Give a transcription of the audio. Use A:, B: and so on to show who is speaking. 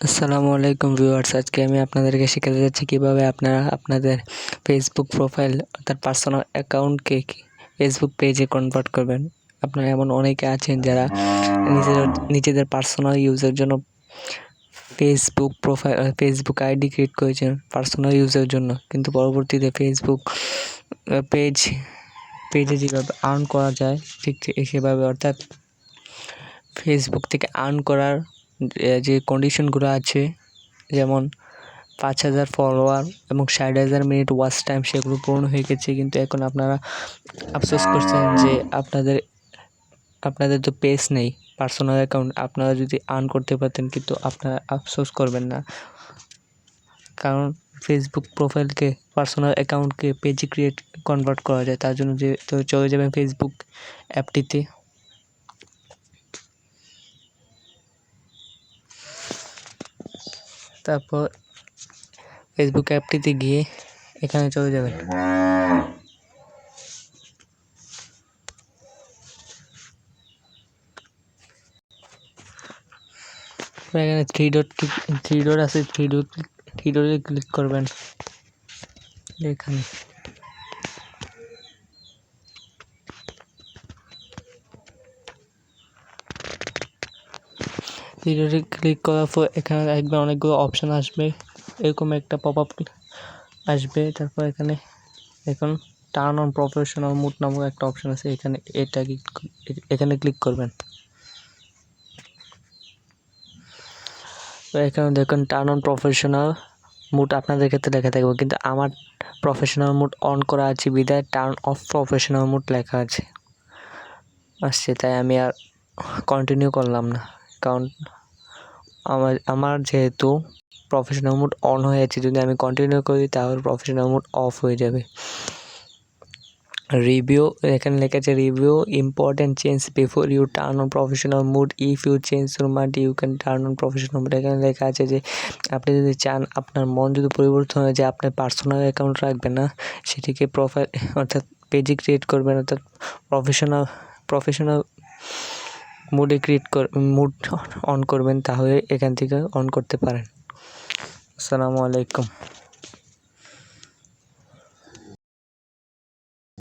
A: আসসালামু আলাইকুম ভিউয়ার্স, আজকে আমি আপনাদেরকে শেখাতে যাচ্ছি কীভাবে আপনারা আপনাদের ফেসবুক প্রোফাইল অর্থাৎ পার্সোনাল অ্যাকাউন্টকে ফেসবুক পেজে কনভার্ট করবেন। আপনারা এমন অনেকে আছেন যারা নিজেদের পার্সোনাল ইউজের জন্য ফেসবুক আইডি ক্রিয়েট করেছেন পার্সোনাল ইউজের জন্য, কিন্তু পরবর্তীতে ফেসবুক পেজে যেভাবে আর্ন করা যায় ঠিক সেভাবে, অর্থাৎ ফেসবুক থেকে আর্ন করার যে কন্ডিশনগুলো আছে, যেমন 5,000 ফলোয়ার এবং 60,000 মিনিট ওয়াচ টাইম, সেগুলো পূর্ণ হয়ে গেছে। কিন্তু এখন আপনারা আফসোস করছেন যে আপনাদের তো পেজ নেই, পার্সোনাল অ্যাকাউন্ট। আপনারা যদি আর্ন করতে পারতেন, কিন্তু আপনারা আফসোস করবেন না, কারণ ফেসবুক প্রোফাইলকে পার্সোনাল অ্যাকাউন্টকে পেজে কনভার্ট করা যায়। তার জন্য চলে যাবেন ফেসবুক অ্যাপটিতে। তারপর ফেসবুক অ্যাপটিতে গিয়ে এখানে চলে যাবেন। এখানে থ্রি ডট আছে, থ্রি ডটে ক্লিক করবেন। এখানে থ্রি ডটে ক্লিক করার পর এখানে একবার অনেকগুলো অপশান আসবে, এরকম একটা পপ আপ আসবে। তারপর এখন টার্ন অন প্রফেশনাল মোড নামক একটা অপশান আছে, এখানে ক্লিক করবেন। তো এখানে দেখুন টার্ন অন প্রফেশনাল মোড আপনাদের ক্ষেত্রে লেখা থাকবে, কিন্তু আমার প্রফেশনাল মোড অন করা আছে বিদায় টার্ন অফ প্রফেশনাল মোড লেখা আসছে, তাই আমি আর কন্টিনিউ করলাম না, কারণ আমার যেহেতু প্রফেশনাল মোড অন হয়ে আছে, যদি আমি কন্টিনিউ করি তাহলে প্রফেশনাল মোড অফ হয়ে যাবে। রিভিউ, এখানে লেখা আছে review important change before you turn on professional mode, if you change your mind you can turn on professional mode. এখানে লেখা আছে যে আপনি যদি চান, আপনার মন যদি পরিবর্তন হয় যে আপনি পার্সোনাল অ্যাকাউন্ট রাখবেন না, সেটিকে প্রোফাইল অর্থাৎ পেজে ক্রিয়েট করবেন, অর্থাৎ প্রফেশনাল মোডে মোড অন করবেন, তাহলে এখান থেকে অন করতে পারেন। আসসালামু আলাইকুম।